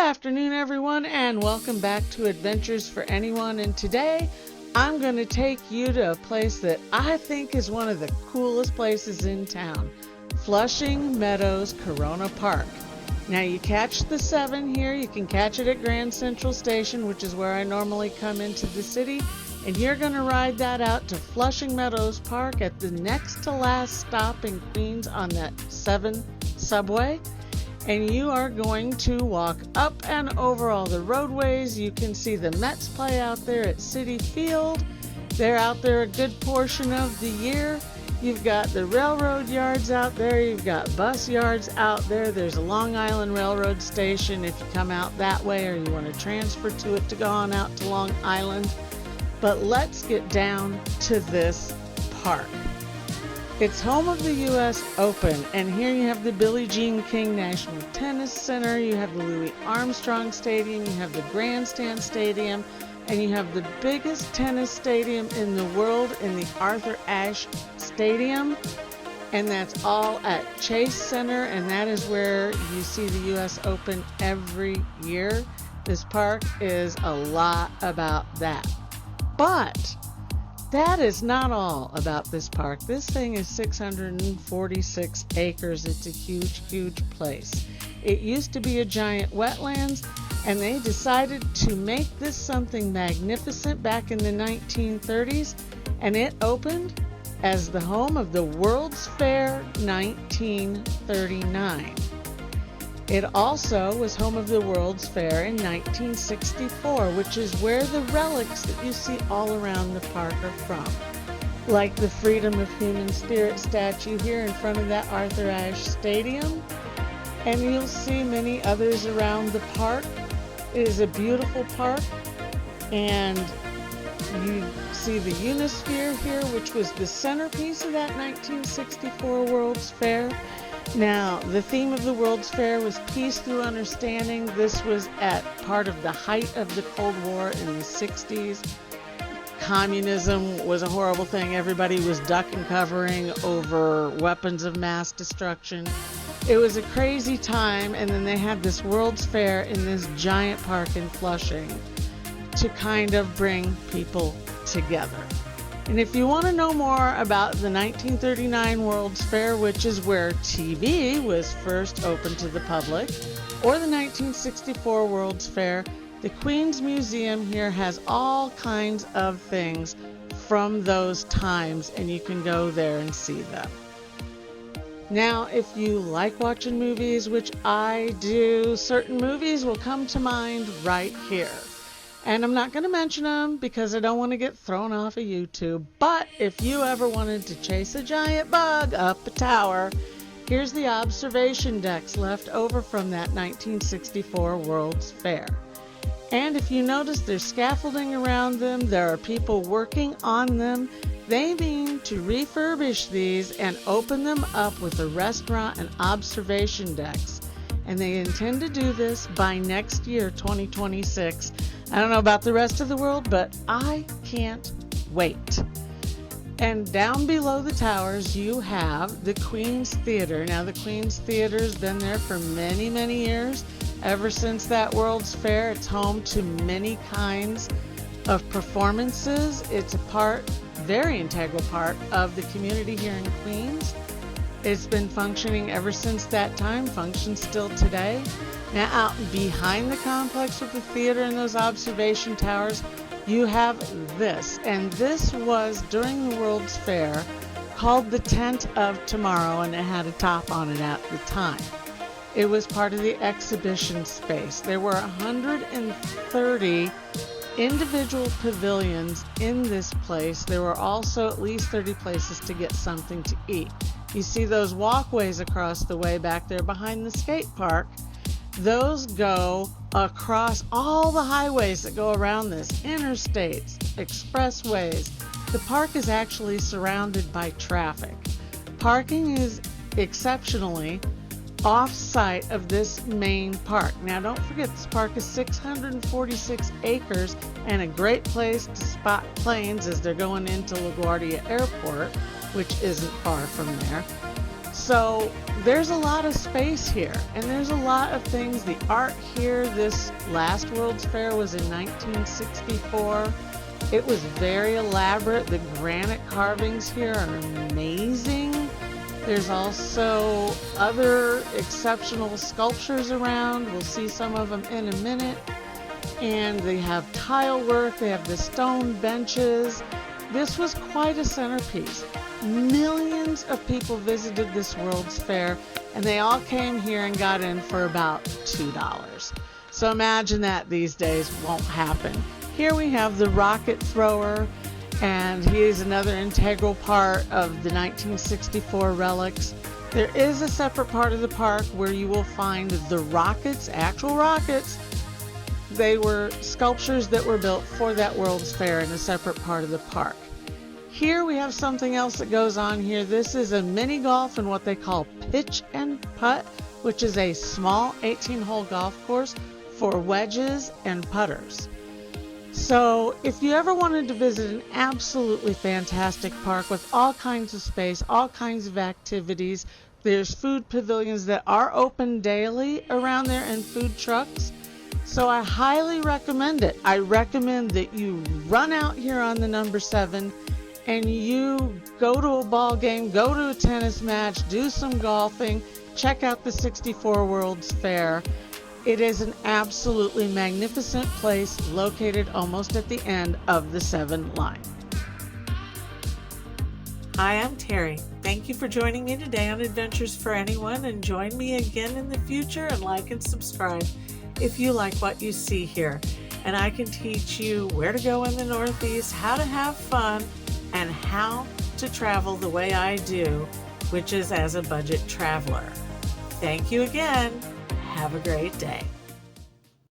afternoon, everyone, and welcome back to Adventures for Anyone. And today, I'm going to take you to a place that I think is one of the coolest places in town, Flushing Meadows Corona Park. Now, you catch the 7 here. You can catch it at Grand Central Station, which is where I normally come into the city. And you're going to ride that out to Flushing Meadows Park at the next to last stop in Queens on that 7 subway. And you are going to walk up and over all the roadways. You can see the Mets play out there at Citi Field. They're out there a good portion of the year. You've got the railroad yards out there. You've got bus yards out there. There's a Long Island Railroad station if you come out that way or you want to transfer to it to go on out to Long Island. But let's get down to this park. It's home of the U.S. Open, and here you have the Billie Jean King National Tennis Center, you have the Louis Armstrong Stadium, you have the Grandstand Stadium, and you have the biggest tennis stadium in the world in the Arthur Ashe Stadium, and that's all at Chase Center, and that is where you see the U.S. Open every year. This park is a lot about that. But that is not all about this park. This thing is 646 acres. It's a huge, huge place. It used to be a giant wetlands, and they decided to make this something magnificent back in the 1930s, and it opened as the home of the World's Fair 1939. It also was home of the World's Fair in 1964, which is where the relics that you see all around the park are from. Like the Freedom of Human Spirit statue here in front of that Arthur Ashe Stadium. And you'll see many others around the park. It is a beautiful park. And you see the Unisphere here, which was the centerpiece of that 1964 World's Fair. Now, the theme of the World's Fair was peace through understanding. This was at part of the height of the Cold War in the 60s. Communism was a horrible thing. Everybody was duck and covering over weapons of mass destruction. It was a crazy time, and then they had this World's Fair in this giant park in Flushing to kind of bring people together. And if you want to know more about the 1939 World's Fair, which is where TV was first opened to the public, or the 1964 World's Fair, the Queens Museum here has all kinds of things from those times, and you can go there and see them. Now, if you like watching movies, which I do, certain movies will come to mind right here. And I'm not going to mention them because I don't want to get thrown off of YouTube. But if you ever wanted to chase a giant bug up a tower, here's the observation decks left over from that 1964 World's Fair. And if you notice, there's scaffolding around them. There are people working on them. They mean to refurbish these and open them up with a restaurant and observation decks. And they intend to do this by next year, 2026. I don't know about the rest of the world, but I can't wait. And down below the towers, you have the Queen's Theater. Now, the Queen's Theater's been there for many, many years. Ever since that World's Fair, it's home to many kinds of performances. It's a very integral part of the community here in Queens. It's been functioning ever since that time, functions still today. Now, out behind the complex with the theater and those observation towers, you have this. And this was, during the World's Fair, called the Tent of Tomorrow, and it had a top on it at the time. It was part of the exhibition space. There were 130 individual pavilions in this place. There were also at least 30 places to get something to eat. You see those walkways across the way back there behind the skate park. Those go across all the highways that go around this, interstates, expressways. The park is actually surrounded by traffic. Parking is exceptionally off-site of this main park. Now, don't forget, this park is 646 acres and a great place to spot planes as they're going into LaGuardia Airport, which isn't far from there. So there's a lot of space here, and there's a lot of things. The art here, this last World's Fair was in 1964. It was very elaborate. The granite carvings here are amazing. There's also other exceptional sculptures around. We'll see some of them in a minute. And they have tile work, they have the stone benches. This was quite a centerpiece. Millions of people visited this World's Fair, and they all came here and got in for about $2. So imagine that these days won't happen. Here we have the rocket thrower, and he is another integral part of the 1964 relics. There is a separate part of the park where you will find the rockets, actual rockets. They were sculptures that were built for that World's Fair in a separate part of the park. Here we have something else that goes on here. This is a mini golf in what they call pitch and putt, which is a small 18-hole golf course for wedges and putters. So if you ever wanted to visit an absolutely fantastic park with all kinds of space, all kinds of activities, there's food pavilions that are open daily around there and food trucks. So I highly recommend it. I recommend that you run out here on the number 7 and you go to a ball game, go to a tennis match, do some golfing, check out the 64 World's Fair. It is an absolutely magnificent place located almost at the end of the 7 line. Hi, I'm Terry. Thank you for joining me today on Adventures for Anyone, and join me again in the future and like and subscribe if you like what you see here. And I can teach you where to go in the Northeast, how to have fun, and how to travel the way I do, which is as a budget traveler. Thank you again. Have a great day.